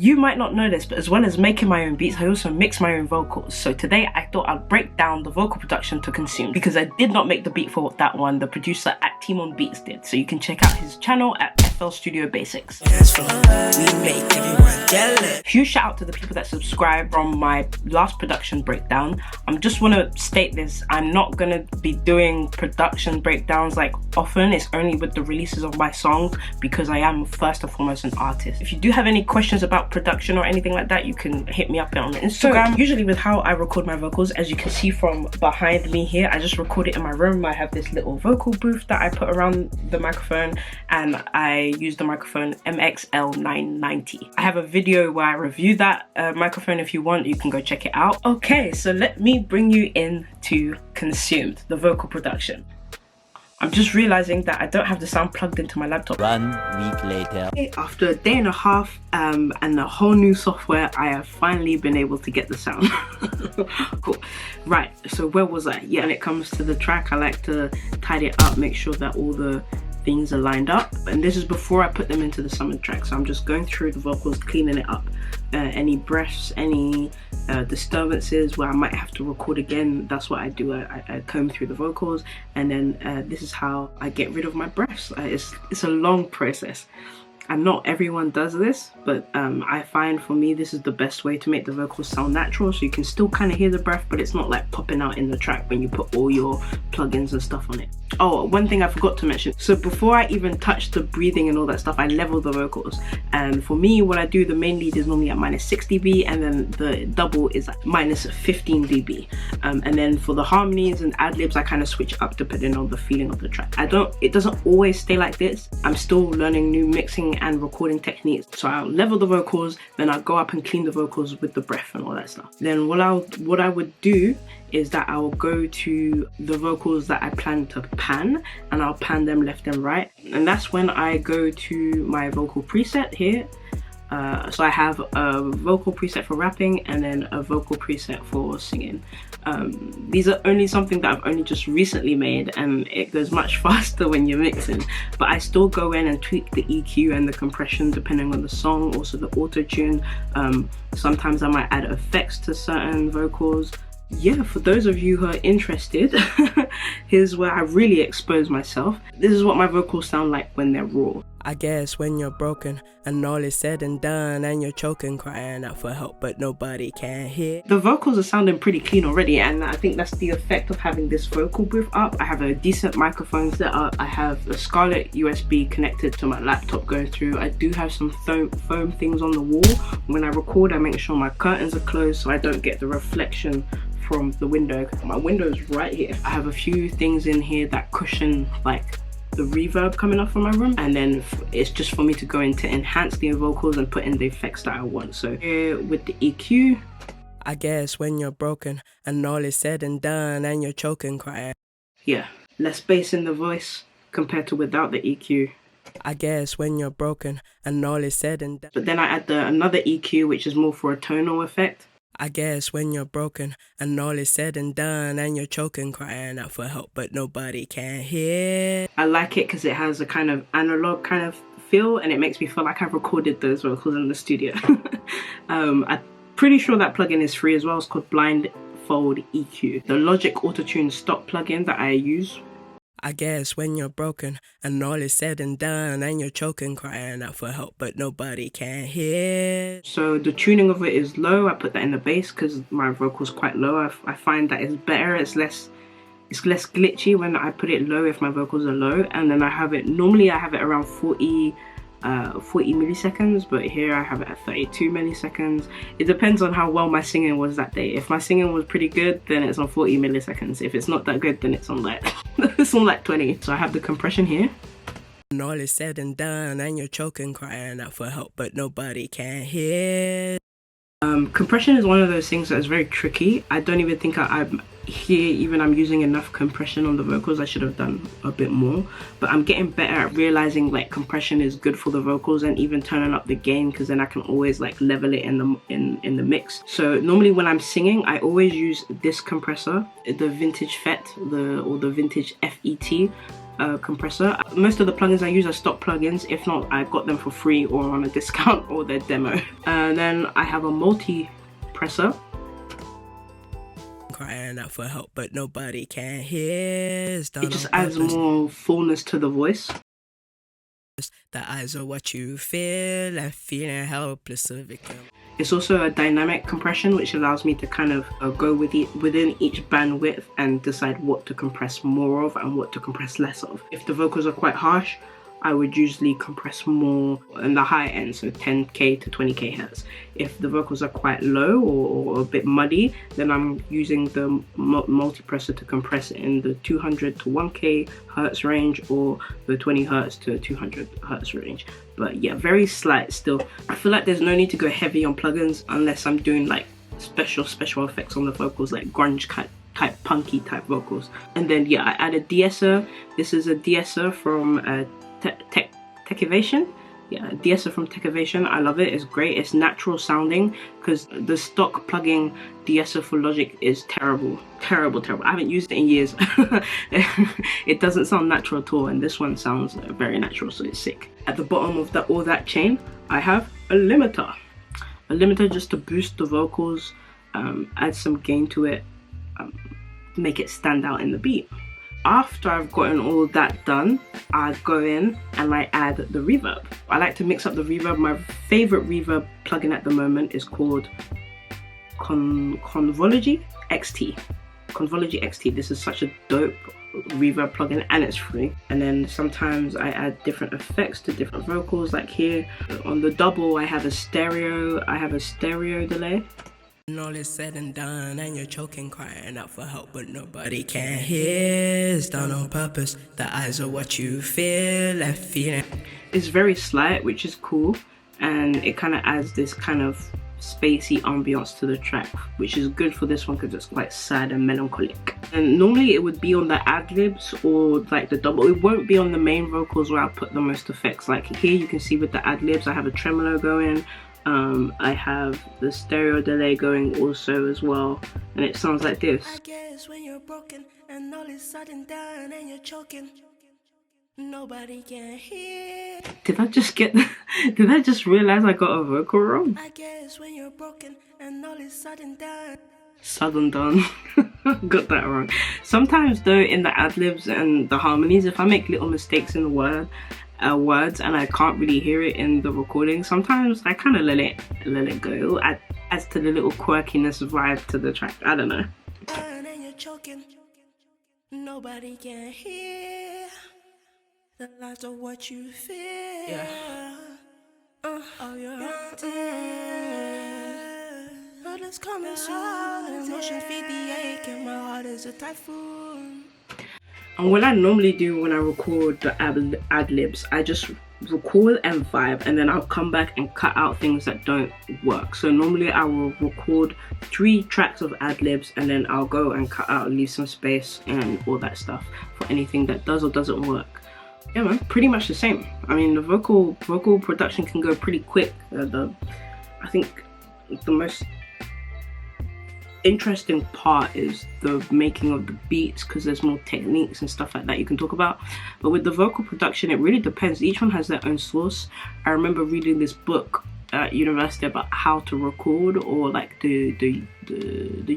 You might not know this, but as well as making my own beats, I also mix my own vocals. So today I thought I'd break down the vocal production to Consume, because I did not make the beat for that one. The producer at Team on Beats did. So you can check out his channel at FL Studio Basics. Huge shout out to the people that subscribe from my last production breakdown. I just want to state this, I'm not gonna be doing production breakdowns like often. It's only with the releases of my songs, because I am first and foremost an artist. If you do have any questions about production or anything like that, you can hit me up on Instagram. Usually with how I record my vocals, as you can see from behind me here, I just record it in my room. I have this little vocal booth that I put around the microphone, and I use the microphone MXL990. I have a video where I review that microphone. If you want, you can go check it out. Okay, so let me bring you into Consumed, the vocal production. I'm just realizing that I don't have the sound plugged into my laptop. 1 week later. After a day and a half and a whole new software, I have finally been able to get the sound. Cool. Right, so where was I? Yeah, when it comes to the track, I like to tidy it up, make sure that all the things are lined up. And this is before I put them into the summoned track. So I'm just going through the vocals, cleaning it up. Any breaths, any disturbances where I might have to record again, that's what I do. I comb through the vocals, and then this is how I get rid of my breaths. It's a long process, and not everyone does this, but I find for me this is the best way to make the vocals sound natural, so you can still kind of hear the breath, but it's not like popping out in the track when you put all your plugins and stuff on it. Oh, one thing I forgot to mention. So before I even touch the breathing and all that stuff, I level the vocals. And for me, what I do, the main lead is normally at -6 dB, and then the double is at -15 dB. And then for the harmonies and ad-libs, I kind of switch up depending on the feeling of the track. It doesn't always stay like this. I'm still learning new mixing and recording techniques. So I'll level the vocals, then I'll go up and clean the vocals with the breath and all that stuff. Then what I would do is that I'll go to the vocals that I plan to pan, and I'll pan them left and right. And that's when I go to my vocal preset here. So I have a vocal preset for rapping and then a vocal preset for singing. These are only something that I've only just recently made, and it goes much faster when you're mixing, but I still go in and tweak the EQ and the compression depending on the song, also the auto-tune. Sometimes I might add effects to certain vocals. Yeah, for those of you who are interested, here's where I really expose myself. This is what my vocals sound like when they're raw. I guess when you're broken and all is said and done and you're choking, crying out for help, but nobody can hear. The vocals are sounding pretty clean already, and I think that's the effect of having this vocal booth up. I have a decent microphone set up. I have a Scarlett USB connected to my laptop going through. I do have some foam things on the wall. When I record, I make sure my curtains are closed so I don't get the reflection from the window. My window is right here. I have a few things in here that cushion like the reverb coming off from my room, and then it's just for me to go in to enhance the vocals and put in the effects that I want. So here with the EQ, I guess when you're broken and all is said and done and you're choking, crying. Yeah, less bass in the voice compared to without the EQ. I guess when you're broken and all is said and done. But then I add another EQ, which is more for a tonal effect. I guess when you're broken and all is said and done and you're choking, crying out for help, but nobody can hear. I like it because it has a kind of analog kind of feel, and it makes me feel like I've recorded those vocals in the studio. I'm pretty sure that plugin is free as well. It's called Blindfold EQ. The Logic Auto-Tune stock plugin that I use. I guess when you're broken and all is said and done and you're choking, crying out for help, but nobody can hear. So the tuning of it is low. I put that in the bass because my vocal's quite low. I find that it's better. It's less glitchy when I put it low if my vocals are low. And then I have it, normally I have it around 40 milliseconds, but here I have it at 32 milliseconds. It depends on how well my singing was that day. If my singing was pretty good, then it's on 40 milliseconds. If it's not that good, then it's on like it's on like 20. So I have the compression here. And all is said and done and you're choking, crying out for help, but nobody can hear. Compression is one of those things that is very tricky. I don't even think I'm using enough compression on the vocals. I should have done a bit more, but I'm getting better at realizing like compression is good for the vocals, and even turning up the gain, because then I can always like level it in the mix. So normally when I'm singing, I always use this compressor, the vintage FET, or the vintage FET. a compressor. Most of the plugins I use are stock plugins. If not, I got them for free or on a discount or their demo. And then I have a multi-presser. Crying out for help, but nobody can hear. It just adds more fullness to the voice. The eyes are what you feel, and feeling helpless, a victim. It's also a dynamic compression, which allows me to kind of go within each bandwidth and decide what to compress more of and what to compress less of. If the vocals are quite harsh, I would usually compress more in the high end, so 10k to 20k hertz. If the vocals are quite low or a bit muddy, then I'm using the multi-presser to compress it in the 200 to 1k hertz range or the 20 hertz to 200 hertz range. But yeah, very slight still. I feel like there's no need to go heavy on plugins unless I'm doing like special effects on the vocals, like grunge type punky type vocals. And then yeah, I added de-esser. This is a de-esser from Techivation. Yeah, de-esser from Techivation. I love it. It's great. It's natural sounding, because the stock plugin de-esser for Logic is terrible. I haven't used it in years. It doesn't sound natural at all, and this one sounds very natural, so it's sick. At the bottom of all that chain, I have a limiter. A limiter just to boost the vocals, add some gain to it, make it stand out in the beat. After I've gotten all that done, I go in and I add the reverb. I like to mix up the reverb. My favorite reverb plugin at the moment is called Convolugy XT. Convolugy XT. This is such a dope reverb plugin, and it's free. And then sometimes I add different effects to different vocals, like here on the double I have a stereo delay. When all is said and done and you're choking, crying out for help, but nobody can hear. It's done on purpose. The eyes are what you feel and feeling. It's very slight, which is cool, and it kind of adds this kind of spacey ambiance to the track, which is good for this one because it's quite sad and melancholic. And normally it would be on the ad-libs or like the double. It won't be on the main vocals where I put the most effects. Like here you can see with the ad-libs I have a tremolo going. I have the stereo delay going also as well, and it sounds like this. I guess when you're broken and all is sudden down and you're choking, nobody can hear. Did I just realize I got a vocal wrong? I guess when you're broken and all is sudden down. Got that wrong. Sometimes though, in the ad-libs and the harmonies, if I make little mistakes in the words and I can't really hear it in the recording, sometimes I kind of let it go. Adds to the little quirkiness vibe to the track. I don't know. And you're choking, nobody can hear. The lies of what you feel. Yeah. Oh, you're but it's coming soon. Emotion feed the ache, and my heart is a typhoon. And what I normally do when I record the ad-libs, I just record and vibe, and then I'll come back and cut out things that don't work. So normally I will record 3 tracks of ad-libs, and then I'll go and cut out, leave some space and all that stuff for anything that does or doesn't work. Yeah man, pretty much the same. I mean, the vocal production can go pretty quick. I think the most interesting part is the making of the beats, because there's more techniques and stuff like that you can talk about. But with the vocal production, it really depends. Each one has their own source. I remember reading this book at university about how to record, or like the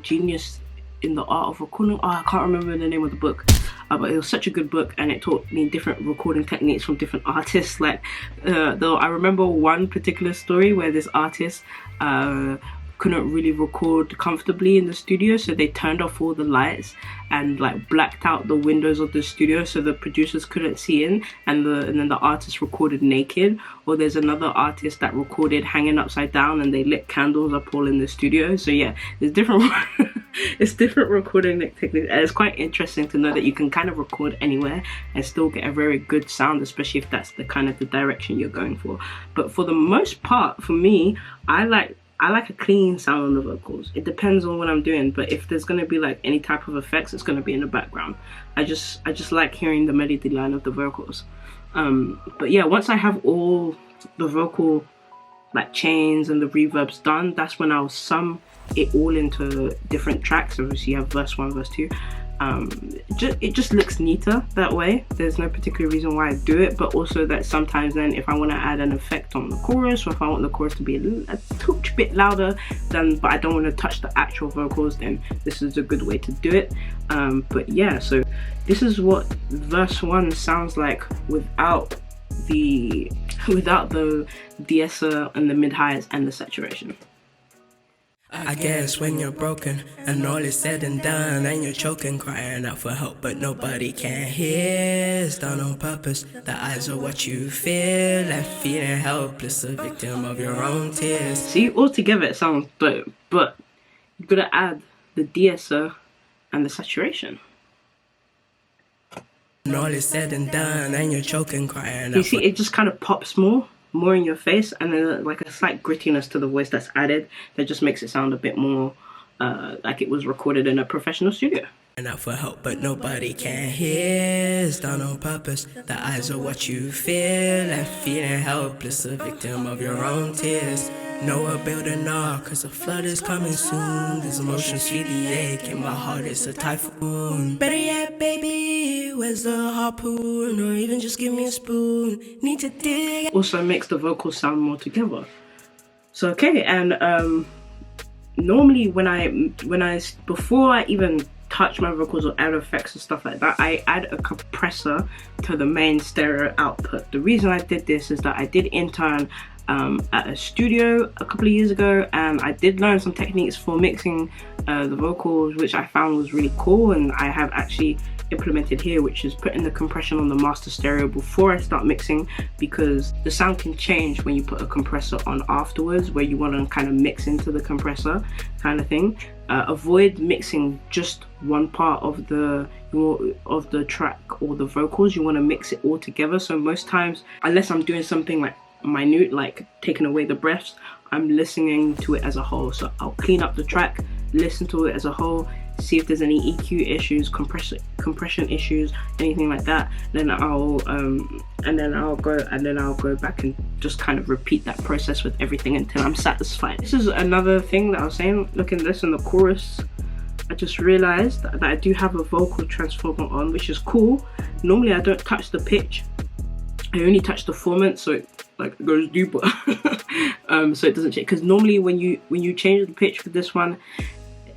genius in the art of recording. I can't remember the name of the book, but it was such a good book, and it taught me different recording techniques from different artists. Like though I remember one particular story where this artist couldn't really record comfortably in the studio, so they turned off all the lights and like blacked out the windows of the studio so the producers couldn't see in, and then the artist recorded naked. Or there's another artist that recorded hanging upside down, and they lit candles up all in the studio. So yeah, there's different it's different recording techniques, and it's quite interesting to know that you can kind of record anywhere and still get a very good sound, especially if that's the kind of the direction you're going for. But for the most part, for me, I like a clean sound on the vocals. It depends on what I'm doing, but if there's gonna be like any type of effects, it's gonna be in the background. I just like hearing the melody line of the vocals. But yeah, once I have all the vocal like chains and the reverbs done, that's when I'll sum it all into different tracks. Obviously you have verse 1, verse 2. it just looks neater that way. There's no particular reason why I do it, but also that sometimes then if I want to add an effect on the chorus, or if I want the chorus to be a touch bit louder, then but I don't want to touch the actual vocals, then this is a good way to do it. But yeah, so this is what verse 1 sounds like without the de-esser and the mid-highs and the saturation. I guess when you're broken and all is said and done and you're choking, crying out for help but nobody can hear, it's done on purpose. The eyes are what you feel, left feeling helpless, a victim of your own tears. See, altogether it sounds dope, but you gotta add the de-esser and the saturation. When all is said and done and you're choking, crying out. You see, it just kind of pops more in your face, and then like a slight grittiness to the voice that's added that just makes it sound a bit more like it was recorded in a professional studio. And out for help but nobody can hear, it's done on purpose. The eyes are what you feel, left feeling helpless, a victim of your own tears. Know a building up, cause a flood is coming soon. These emotions feel the ache, and my heart is a typhoon. Better yet, baby, where's the harpoon? Or even just give me a spoon. Need to dig. Also makes the vocals sound more together. So okay, and normally when I before I even touch my vocals or add effects and stuff like that, I add a compressor to the main stereo output. The reason I did this is that I did intern at a studio a couple of years ago, and I did learn some techniques for mixing the vocals, which I found was really cool, and I have actually implemented here, which is putting the compression on the master stereo before I start mixing, because the sound can change when you put a compressor on afterwards, where you want to kind of mix into the compressor kind of thing. Avoid mixing just one part of the track or the vocals. You want to mix it all together. So most times, unless I'm doing something like minute, like taking away the breaths, I'm listening to it as a whole. So I'll clean up the track, listen to it as a whole, see if there's any EQ issues, compression issues, anything like that. Then I'll go back and just kind of repeat that process with everything until I'm satisfied. This is another thing that I was saying. Look at this in the chorus. I just realized that I do have a vocal transformer on, which is cool. Normally I don't touch the pitch. I only touch the formant, so it like goes deeper. So it doesn't change, because normally when you change the pitch with this one,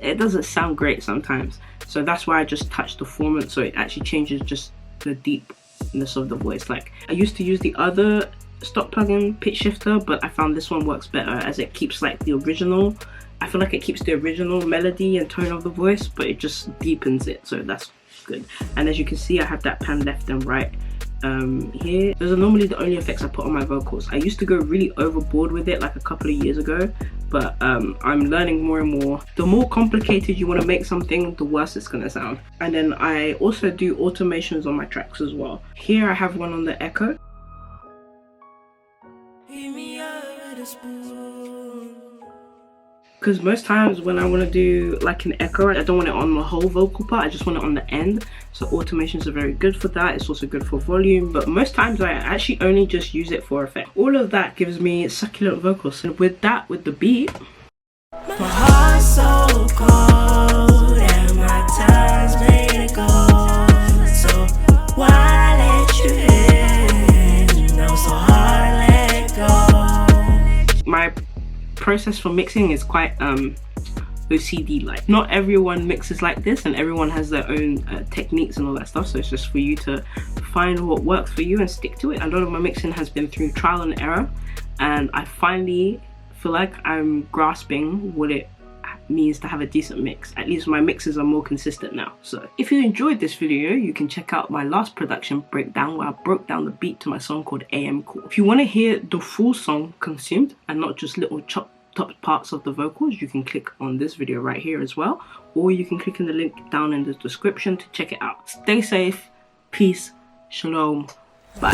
it doesn't sound great sometimes. So that's why I just touch the formant, so it actually changes just the deepness of the voice. Like I used to use the other stock plugin pitch shifter, but I found this one works better, as it keeps like the original. I feel like it keeps the original melody and tone of the voice, but it just deepens it, so that's good. And as you can see, I have that pan left and right here. Those are normally the only effects I put on my vocals. I used to go really overboard with it like a couple of years ago, but I'm learning more and more. The more complicated you want to make something, the worse it's gonna sound. And then I also do automations on my tracks as well. Here I have one on the echo. Because most times when I want to do like an echo, I don't want it on the whole vocal part, I just want it on the end. So automations are very good for that. It's also good for volume, but most times I actually only just use it for effect. All of that gives me succulent vocals. And with that, with the beat, My heart's so cold and my time's made to go. So why let you in? I'm so hard to let go. My process for mixing is quite OCD like. Not everyone mixes like this, and everyone has their own techniques and all that stuff, so it's just for you to find what works for you and stick to it. A lot of my mixing has been through trial and error, and I finally feel like I'm grasping what it means to have a decent mix. At least my mixes are more consistent now. So if you enjoyed this video, you can check out my last production breakdown where I broke down the beat to my song called AM Cool. If you want to hear the full song consumed and not just little top parts of the vocals, you can click on this video right here as well, or you can click in the link down in the description to check it out. Stay safe, peace, shalom, bye.